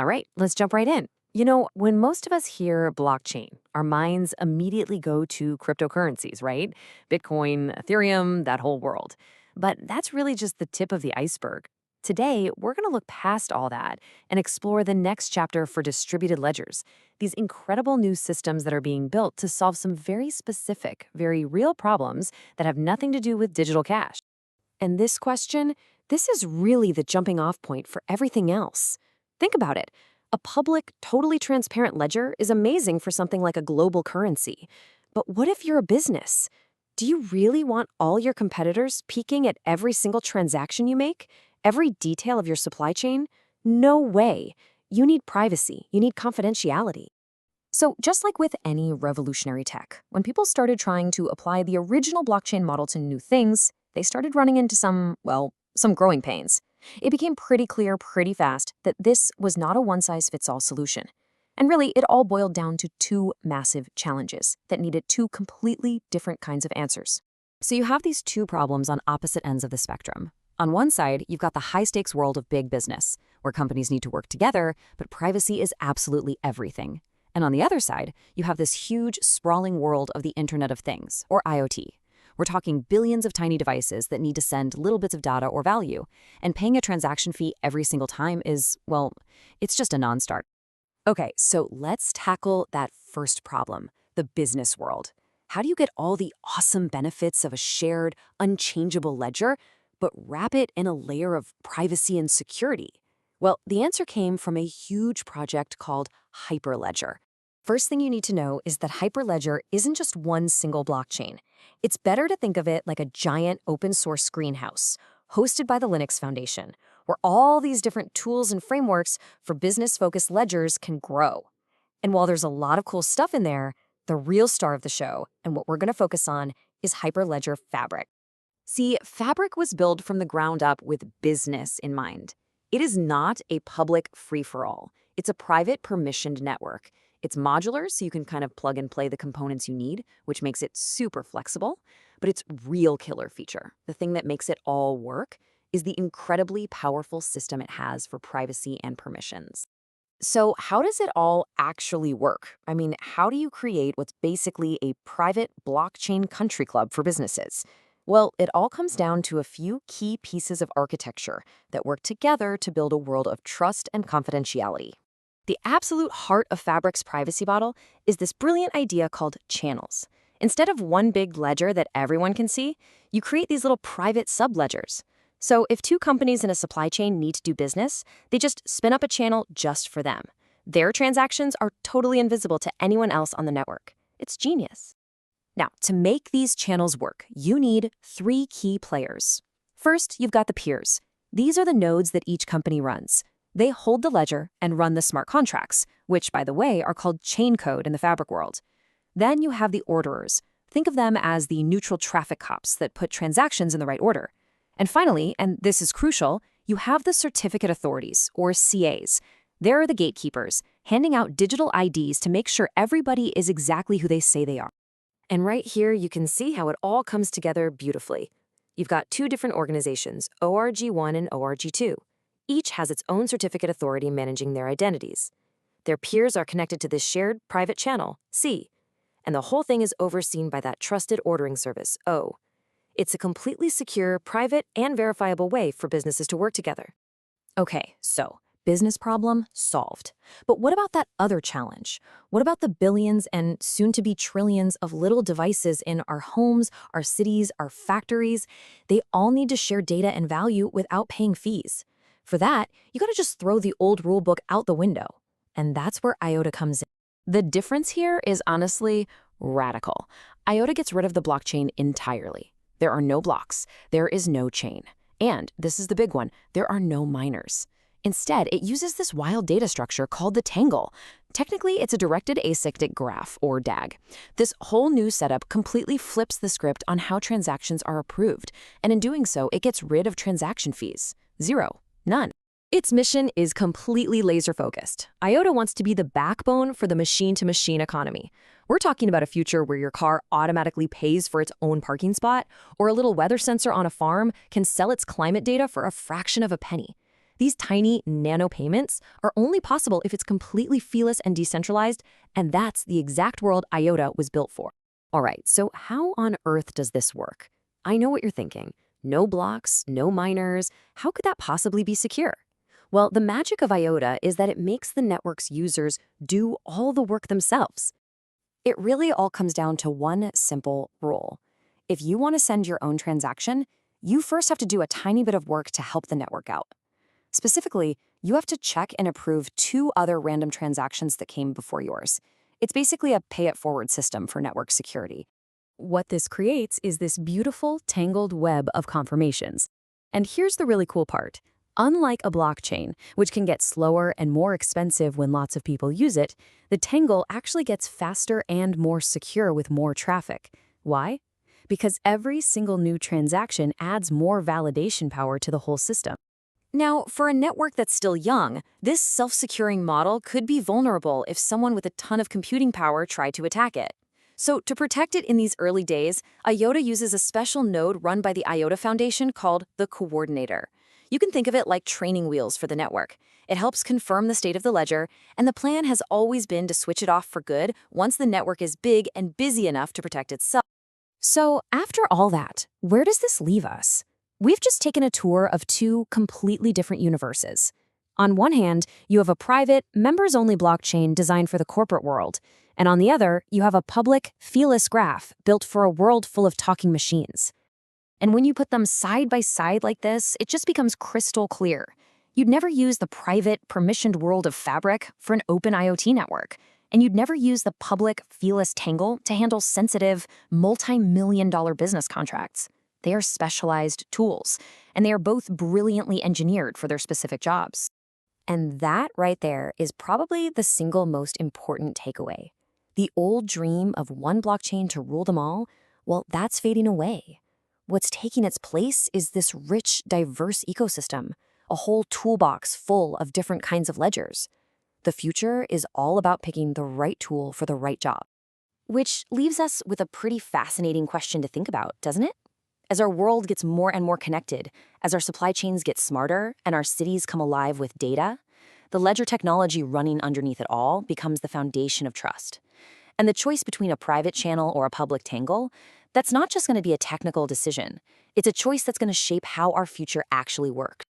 All right, let's jump right in. When most of us hear blockchain, our minds immediately go to cryptocurrencies, right? Bitcoin, Ethereum, that whole world. But that's really just the tip of the iceberg. Today, we're going to look past all that and explore the next chapter for distributed ledgers, these incredible new systems that are being built to solve some very specific, very real problems that have nothing to do with digital cash. And this question, this is really the jumping off point for everything else. Think about it. A public, totally transparent ledger is amazing for something like a global currency. But what if you're a business? Do you really want all your competitors peeking at every single transaction you make? Every detail of your supply chain? No way. You need privacy. You need confidentiality. So, just like with any revolutionary tech, when people started trying to apply the original blockchain model to new things, they started running into some growing pains. It became pretty clear pretty fast that this was not a one-size-fits-all solution. And really, it all boiled down to two massive challenges that needed two completely different kinds of answers. So you have these two problems on opposite ends of the spectrum. On one side, you've got the high-stakes world of big business, where companies need to work together, but privacy is absolutely everything. And on the other side, you have this huge, sprawling world of the Internet of Things, or IoT. We're talking billions of tiny devices that need to send little bits of data or value, and paying a transaction fee every single time is, well, it's just a non-start. Okay, so let's tackle that first problem, the business world. How do you get all the awesome benefits of a shared, unchangeable ledger, but wrap it in a layer of privacy and security? Well, the answer came from a huge project called Hyperledger. First thing you need to know is that Hyperledger isn't just one single blockchain. It's better to think of it like a giant open-source greenhouse, hosted by the Linux Foundation, where all these different tools and frameworks for business-focused ledgers can grow. And while there's a lot of cool stuff in there, the real star of the show, and what we're going to focus on, is Hyperledger Fabric. See, Fabric was built from the ground up with business in mind. It is not a public free-for-all. It's a private permissioned network. It's modular, so you can kind of plug and play the components you need, which makes it super flexible. But its real killer feature, the thing that makes it all work, is the incredibly powerful system it has for privacy and permissions. So how does it all actually work? I mean, how do you create what's basically a private blockchain country club for businesses? Well, it all comes down to a few key pieces of architecture that work together to build a world of trust and confidentiality. The absolute heart of Fabric's privacy model is this brilliant idea called channels. Instead of one big ledger that everyone can see, you create these little private subledgers. So if two companies in a supply chain need to do business, they just spin up a channel just for them. Their transactions are totally invisible to anyone else on the network. It's genius. Now, to make these channels work, you need three key players. First, you've got the peers. These are the nodes that each company runs. They hold the ledger and run the smart contracts, which, by the way, are called chain code in the Fabric world. Then you have the orderers. Think of them as the neutral traffic cops that put transactions in the right order. And finally, and this is crucial, you have the certificate authorities, or CAs. They're the gatekeepers, handing out digital IDs to make sure everybody is exactly who they say they are. And right here, you can see how it all comes together beautifully. You've got two different organizations, ORG1 and ORG2. Each has its own certificate authority managing their identities. Their peers are connected to this shared private channel, C, and the whole thing is overseen by that trusted ordering service, O. It's a completely secure, private, and verifiable way for businesses to work together. Okay, so business problem solved. But what about that other challenge? What about the billions and soon-to-be trillions of little devices in our homes, our cities, our factories? They all need to share data and value without paying fees. For that, you gotta just throw the old rulebook out the window. And that's where IOTA comes in. The difference here is honestly radical. IOTA gets rid of the blockchain entirely. There are no blocks. There is no chain. And, this is the big one, there are no miners. Instead, it uses this wild data structure called the Tangle. Technically, it's a directed acyclic graph, or DAG. This whole new setup completely flips the script on how transactions are approved. And in doing so, it gets rid of transaction fees. Zero. None. Its mission is completely laser-focused. IOTA wants to be the backbone for the machine-to-machine economy. We're talking about a future where your car automatically pays for its own parking spot, or a little weather sensor on a farm can sell its climate data for a fraction of a penny. These tiny nano payments are only possible if it's completely feeless and decentralized, and that's the exact world IOTA was built for. All right, so how on earth does this work? I know what you're thinking. No blocks, no miners. How could that possibly be secure? Well, the magic of IOTA is that it makes the network's users do all the work themselves. It really all comes down to one simple rule. If you want to send your own transaction, you first have to do a tiny bit of work to help the network out. Specifically, you have to check and approve two other random transactions that came before yours. It's basically a pay-it-forward system for network security. What this creates is this beautiful, tangled web of confirmations. And here's the really cool part. Unlike a blockchain, which can get slower and more expensive when lots of people use it, the Tangle actually gets faster and more secure with more traffic. Why? Because every single new transaction adds more validation power to the whole system. Now, for a network that's still young, this self-securing model could be vulnerable if someone with a ton of computing power tried to attack it. So to protect it in these early days, IOTA uses a special node run by the IOTA Foundation called the Coordinator. You can think of it like training wheels for the network. It helps confirm the state of the ledger, and the plan has always been to switch it off for good once the network is big and busy enough to protect itself. So after all that, where does this leave us? We've just taken a tour of two completely different universes. On one hand, you have a private, members-only blockchain designed for the corporate world, and on the other, you have a public, feeless graph built for a world full of talking machines. And when you put them side by side like this, it just becomes crystal clear. You'd never use the private, permissioned world of Fabric for an open IoT network, and you'd never use the public, feeless Tangle to handle sensitive, multi-million-dollar business contracts. They are specialized tools, and they are both brilliantly engineered for their specific jobs. And that right there is probably the single most important takeaway. The old dream of one blockchain to rule them all, well, that's fading away. What's taking its place is this rich, diverse ecosystem, a whole toolbox full of different kinds of ledgers. The future is all about picking the right tool for the right job. Which leaves us with a pretty fascinating question to think about, doesn't it? As our world gets more and more connected, as our supply chains get smarter, and our cities come alive with data, the ledger technology running underneath it all becomes the foundation of trust. And the choice between a private channel or a public Tangle, that's not just going to be a technical decision. It's a choice that's going to shape how our future actually works.